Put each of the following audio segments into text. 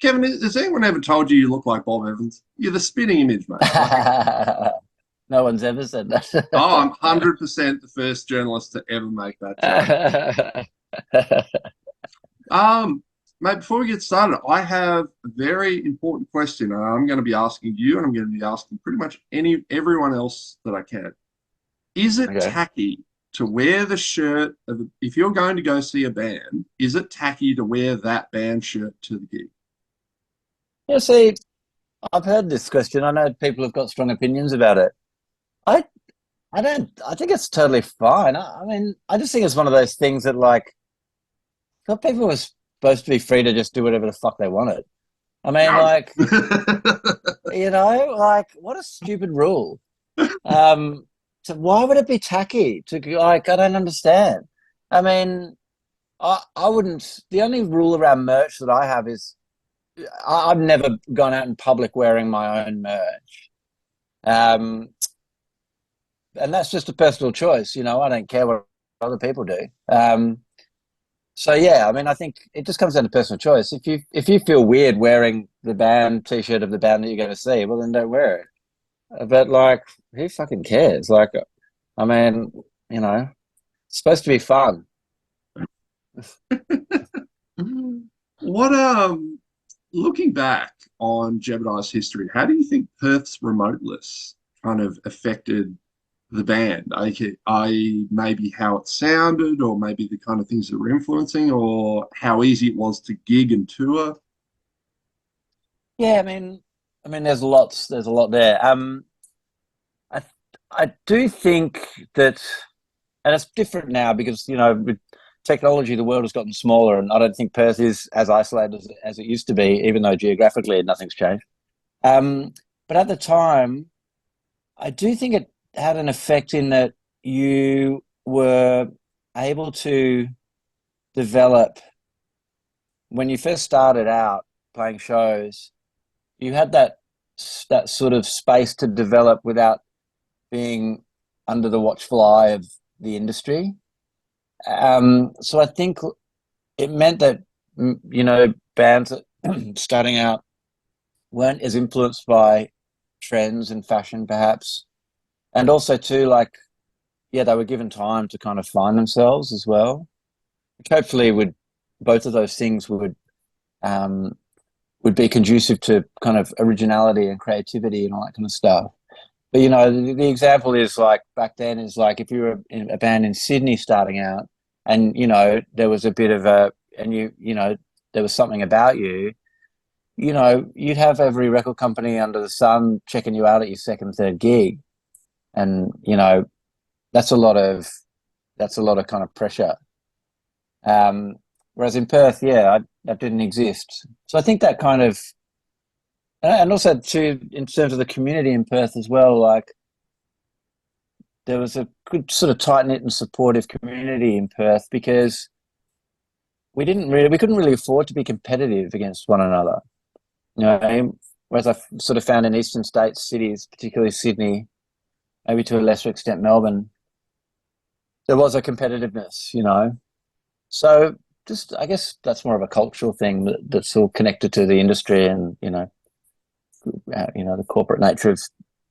Kevin, has anyone ever told you you look like Bob Evans? You're the spitting image, mate. Like, No one's ever said oh, I'm that. 100% the first journalist to ever make that joke. Mate, before we get started, I have a very important question, and I'm going to be asking you, and I'm going to be asking pretty much everyone else that I can. Is it Okay. tacky to wear the shirt of, if you're going to go see a band, is it tacky to wear that band shirt to the gig? Yeah, see, I've heard this question. I know people have got strong opinions about it. I I don't I think it's totally fine. I mean, I just think it's one of those things that like I thought people were supposed to be free to just do whatever the fuck they wanted. I mean, No. like, like what a stupid rule. Um, so why would it be tacky to like? I don't understand. I mean, I wouldn't. The only rule around merch that I have is I've never gone out in public wearing my own merch. Um, and that's just a personal choice. I don't care what other people do. So yeah, I mean, I think it just comes down to personal choice. If you feel weird wearing the band t-shirt of the band that you're going to see, well then don't wear it. But like, who fucking cares? Like, I mean, you know, it's supposed to be fun. What looking back on Jebediah's history, how do you think Perth's remote list kind of affected the band? I maybe how it sounded, or maybe the kind of things that were influencing, or how easy it was to gig and tour. Yeah, I mean, there's a lot there. I I do think that, and it's different now because with technology, the world has gotten smaller, and I don't think Perth is as isolated as it used to be, even though geographically nothing's changed. Um, but at the time, I do think it had an effect in that you were able to develop when you first started out playing shows. You had that sort of space to develop without being under the watchful eye of the industry. So I think it meant that bands starting out weren't as influenced by trends and fashion, perhaps, and also too like yeah, they were given time to kind of find themselves as well, which hopefully would both of those things um, would be conducive to kind of originality and creativity and all that kind of stuff. But the example is like back then is like if you were in a band in Sydney starting out, and there was a bit of a, and there was something about you, you'd have every record company under the sun checking you out at your second, third gig, and that's a lot of kind of pressure. Um, Whereas in Perth, yeah, that didn't exist. So I think that kind of, and also too, in terms of the community in Perth as well, like there was a good sort of tight knit and supportive community in Perth because we couldn't really afford to be competitive against one another. Whereas I sort of found in eastern states cities, particularly Sydney, maybe to a lesser extent Melbourne, there was a competitiveness. So just I guess that's more of a cultural thing that's all connected to the industry and the corporate nature of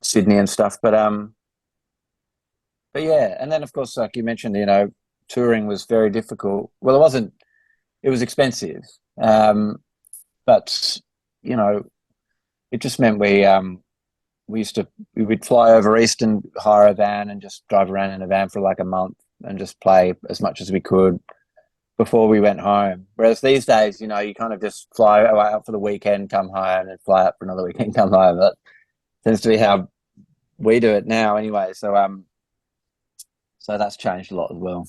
Sydney and stuff. But yeah, and then of course, like you mentioned, touring was very difficult. Well, it wasn't. It was expensive, but you know, it just meant we would fly over east and hire a van and just drive around in a van for like a month and just play as much as we could before we went home. Whereas these days, you kind of just fly out for the weekend, come home, and fly out for another weekend, come home. That tends to be how we do it now, anyway. So that's changed a lot as well.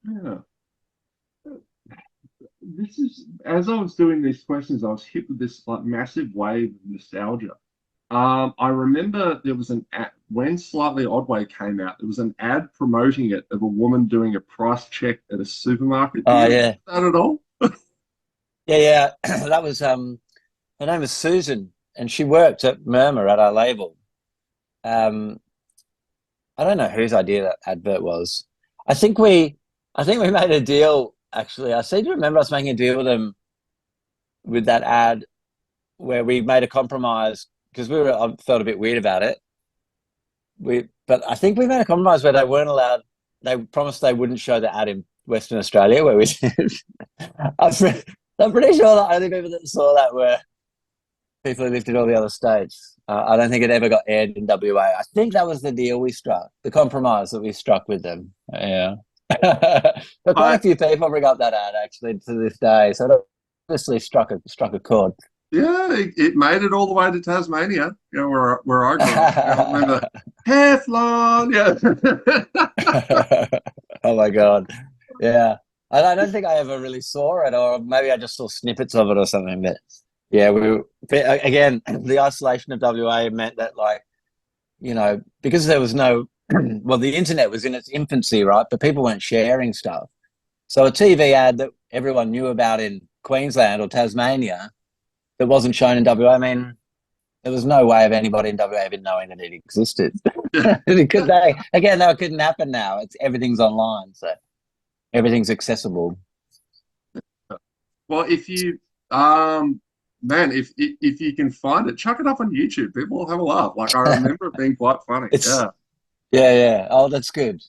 Yeah. This is as I was doing these questions, I was hit with this like massive wave of nostalgia. I remember there was an ad when Slightly Odway came out. There was an ad promoting it of a woman doing a price check at a supermarket. Do you Oh remember yeah, that at all? yeah, yeah. That was her name was Susan, and she worked at Murmur at our label. Um, I don't know whose idea that advert was. I think we, I think we made a deal. Actually, I seem to remember us making a deal with them with that ad. where we made a compromise because I felt a bit weird about it. But I think we made a compromise where they weren't allowed. They promised they wouldn't show the ad in Western Australia where we lived. I'm, I'm pretty sure the only people that saw that were people who lived in all the other states. I don't think it ever got aired in WA. I think that was the deal we struck, the compromise that we struck with them. Yeah. But quite I a few people bring up that ad actually to this day. So it obviously struck a chord. Yeah, it made it all the way to Tasmania, where I grew up. I remember Teflon. Yeah. Oh my God. Yeah. I don't think I ever really saw it, or maybe I just saw snippets of it or something. But yeah, again, the isolation of WA meant that, like, because there was no, well, the internet was in its infancy, right? But people weren't sharing stuff. So a TV ad that everyone knew about in Queensland or Tasmania that wasn't shown in WA, I mean, there was no way of anybody in WA even knowing that it existed. Because again, that couldn't happen now. Everything's online, so everything's accessible. Well, if you man, if you can find it, chuck it up on YouTube. People will have a laugh. Like, I remember it being quite funny. It's Yeah. yeah. Oh, that's good.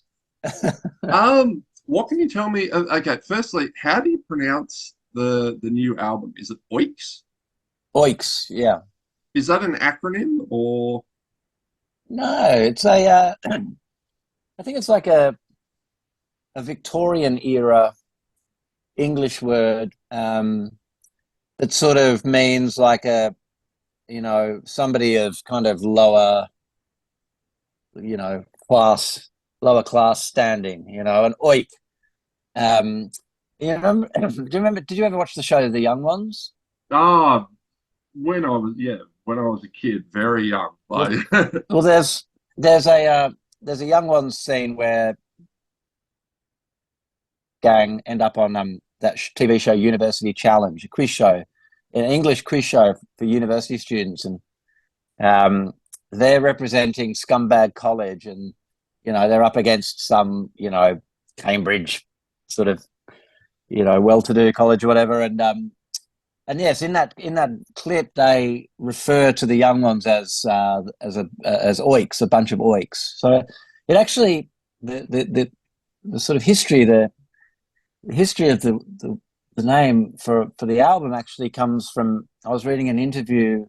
What can you tell me? Okay, firstly, how do you pronounce the new album? Is it Oiks? Oiks, yeah. Is that an acronym or? No, it's a. I think it's like a Victorian era English word that sort of means like somebody of kind of you know, class, lower class standing, an oik. Um, do you remember? Did you ever watch the show The Young Ones? Ah, when I was a kid, very young. Well, Like, well, there's a Young Ones scene where gang end up on that TV show University Challenge, a quiz show, an English quiz show for university students, and um, they're representing Scumbag College, and they're up against some Cambridge sort of well-to-do college or whatever, and yes, in that clip they refer to the young ones as oiks, a bunch of oiks. So it actually the sort of history of the name for the album actually comes from, I was reading an interview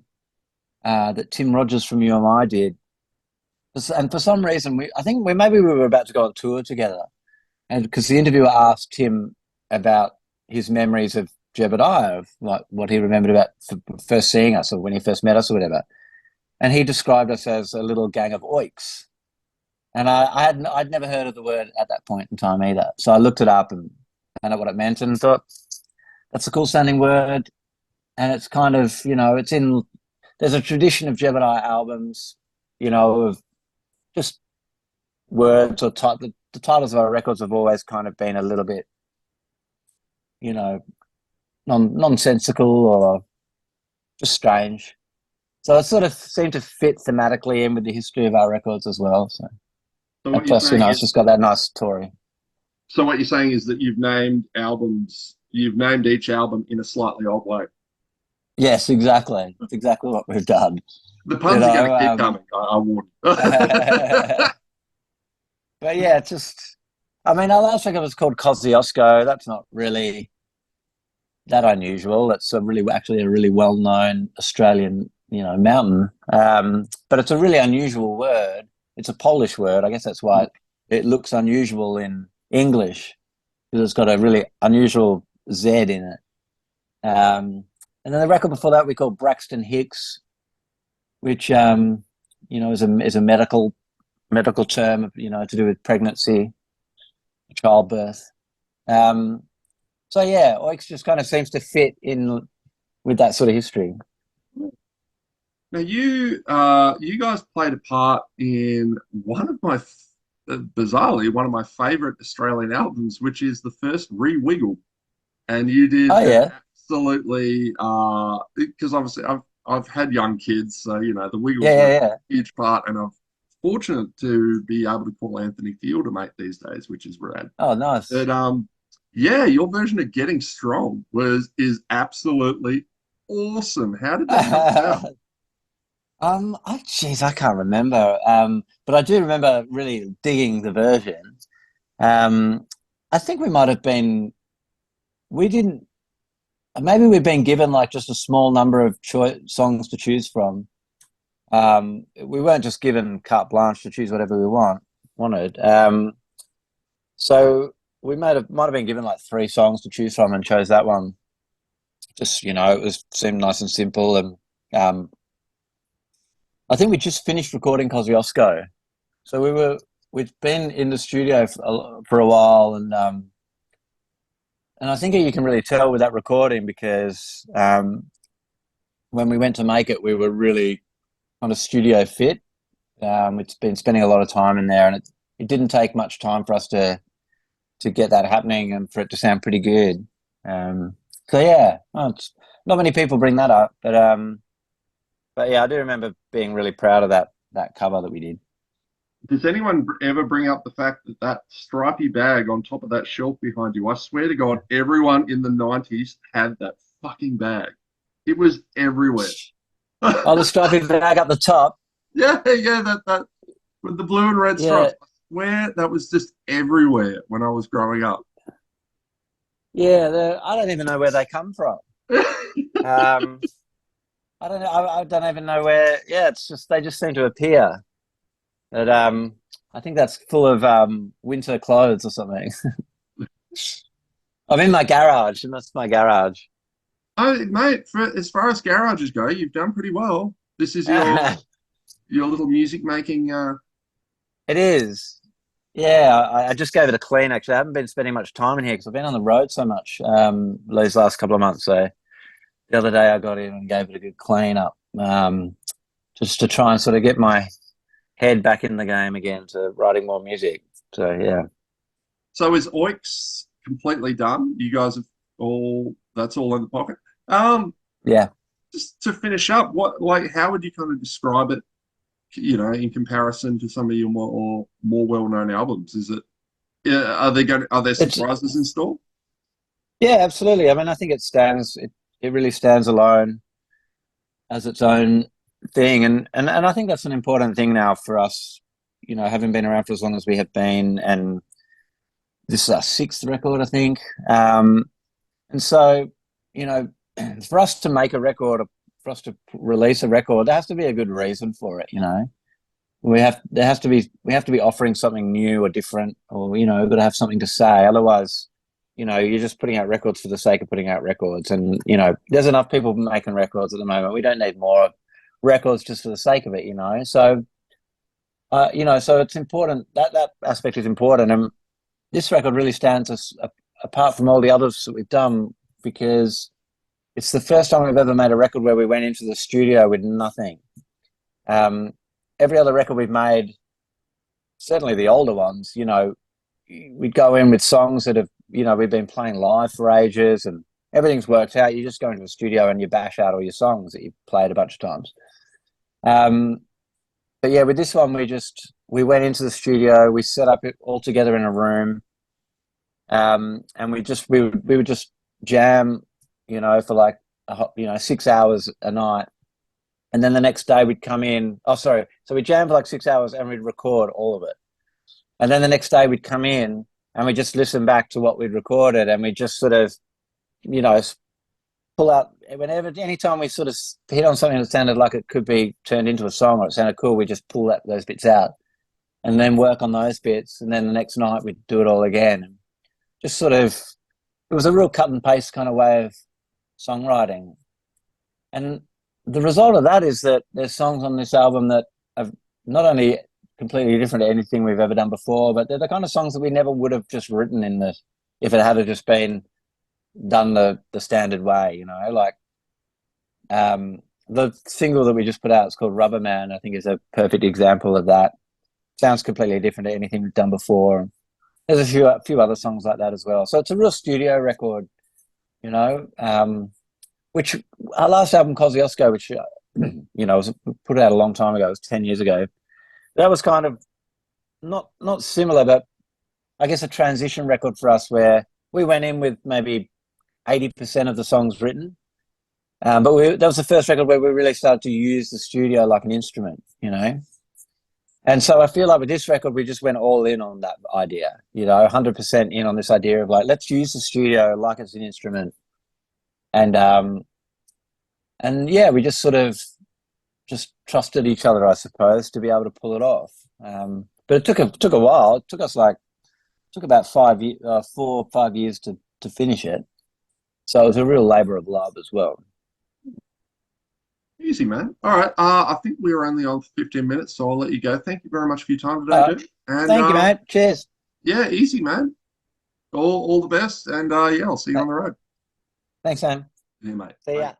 that Tim Rogers from UMI did, and for some reason I think maybe we were about to go on tour together, and because the interviewer asked Tim about his memories of Jebediah, of like what he remembered about first seeing us or when he first met us or whatever, and he described us as a little gang of oiks, and I'd never heard of the word at that point in time either, so I looked it up and found out what it meant and thought that's a cool sounding word, and it's kind of there's a tradition of Jebediah albums, of just words or the titles of our records have always kind of been a little bit, nonsensical or just strange. So it sort of seemed to fit thematically in with the history of our records as well. So, so and what you're plus, saying it's is, just got that nice story. so what you're saying is that you've named each album in a slightly odd way. Yes, exactly. That's exactly what we've done. The You puns are going know, to keep coming. I warn but yeah, it's just. I mean, our last record was called Kosciuszko. That's not really that unusual. It's actually a really well-known Australian, mountain. But it's a really unusual word. It's a Polish word. I guess that's why it looks unusual in English, because it's got a really unusual Z in it. And then the record before that we called Braxton Hicks, which is a medical term, to do with pregnancy, childbirth. So yeah, Oiks just kind of seems to fit in with that sort of history. Now you guys played a part in bizarrely one of my favorite Australian albums, which is the first Re-Wiggle, and you did Oh an yeah, absolutely because obviously I've had young kids, so the yeah, Wiggles yeah, were a yeah. huge part, and I'm fortunate to be able to call Anthony Field a mate these days, which is rad. Oh, nice. But yeah, your version of Getting Strong is absolutely awesome. How did that come about? I can't remember. But I do remember really digging the version. Um, I think we might have been, we didn't, maybe we've been given like just a small number of songs to choose from. We weren't just given carte blanche to choose whatever we wanted. So we might have been given like three songs to choose from and chose that one. Just, it seemed nice and simple. And um, I think we just finished recording Kosciuszko. So we'd been in the studio for a while, and I think you can really tell with that recording because when we went to make it, we were really on a studio fit. It's been spending a lot of time in there, and it didn't take much time for us to get that happening and for it to sound pretty good. So yeah, well, not many people bring that up, but yeah, I do remember being really proud of that cover that we did. Does anyone ever bring up the fact that that stripy bag on top of that shelf behind you? I swear to God, everyone in the 90s had that fucking bag. It was everywhere. Oh, the stripy bag up the top. Yeah, yeah, that with the blue and red Yeah, stripes. I swear that was just everywhere when I was growing up. yeah. I don't even know where they come from. Um, I don't know. I don't even know where. Yeah, it's just they just seem to appear. But I think that's full of winter clothes or something. I'm in my garage, and that's my garage. Oh, mate, as far as garages go, you've done pretty well. This is your little music making. It is. Yeah, I just gave it a clean. Actually, I haven't been spending much time in here because I've been on the road so much these last couple of months. So the other day I got in and gave it a good clean up, just to try and sort of get my head back in the game again to writing more music. So yeah, So is Oiks completely done? You guys have that's all in the pocket. Um, yeah. just to finish up, how would you kind of describe it, in comparison to some of your more well-known albums? Is it, yeah, are there It's surprises in store? yeah, absolutely. I mean, I think it really stands alone as its own thing, and I think that's an important thing now for us. Having been around for as long as we have been, and this is our sixth record, I think. And so, you know, for us to make a record, for us to release a record, there has to be a good reason for it. We have to be offering something new or different, or we've got to have something to say. Otherwise, you're just putting out records for the sake of putting out records. And there's enough people making records at the moment. We don't need more records just for the sake of it. So it's important that aspect is important, and this record really stands us apart from all the others that we've done because it's the first time we've ever made a record where we went into the studio with nothing. Um, every other record we've made, certainly the older ones, we'd go in with songs that have, we've been playing live for ages and everything's worked out. You just go into the studio and you bash out all your songs that you've played a bunch of times. But yeah, with this one, we went into the studio, we set up it all together in a room, and we would just jam, for like 6 hours a night, and then the next day we'd come in. Oh, sorry. So we jammed for like 6 hours and we'd record all of it, and then the next day we'd come in and we just listen back to what we'd recorded, and we just sort of, you know, pull out anytime we sort of hit on something that sounded like it could be turned into a song or it sounded cool, we just pull those bits out and then work on those bits, and then the next night we'd do it all again. And just sort of, it was a real cut and paste kind of way of songwriting. And the result of that is that there's songs on this album that are not only completely different to anything we've ever done before, but they're the kind of songs that we never would have just written if it had just been done the standard way, like the single that we just put out is called Rubberman. I think is a perfect example of that. Sounds completely different to anything we've done before. There's a few other songs like that as well. So it's a real studio record, which our last album, Kosciuszko, which, was put out a long time ago. It was 10 years ago. That was kind of not similar, but I guess a transition record for us where we went in with maybe 80% of the songs written. But that was the first record where we really started to use the studio like an instrument, you know. And so I feel like with this record, we just went all in on that idea, you know, 100% in on this idea of like, let's use the studio like it's an instrument. And yeah, we just sort of just trusted each other, I suppose, to be able to pull it off. But it took a while. It took us like took about 4 or 5 years to finish it. So it was a real labor of love as well. Easy, man. All right. I think we were only on for 15 minutes, so I'll let you go. Thank you very much for your time today, Uh, dude. And Thank you, mate. Cheers. yeah, easy, man. All the best. And yeah, I'll see you on the road. Thanks, man. Yeah, mate. See Bye. ya.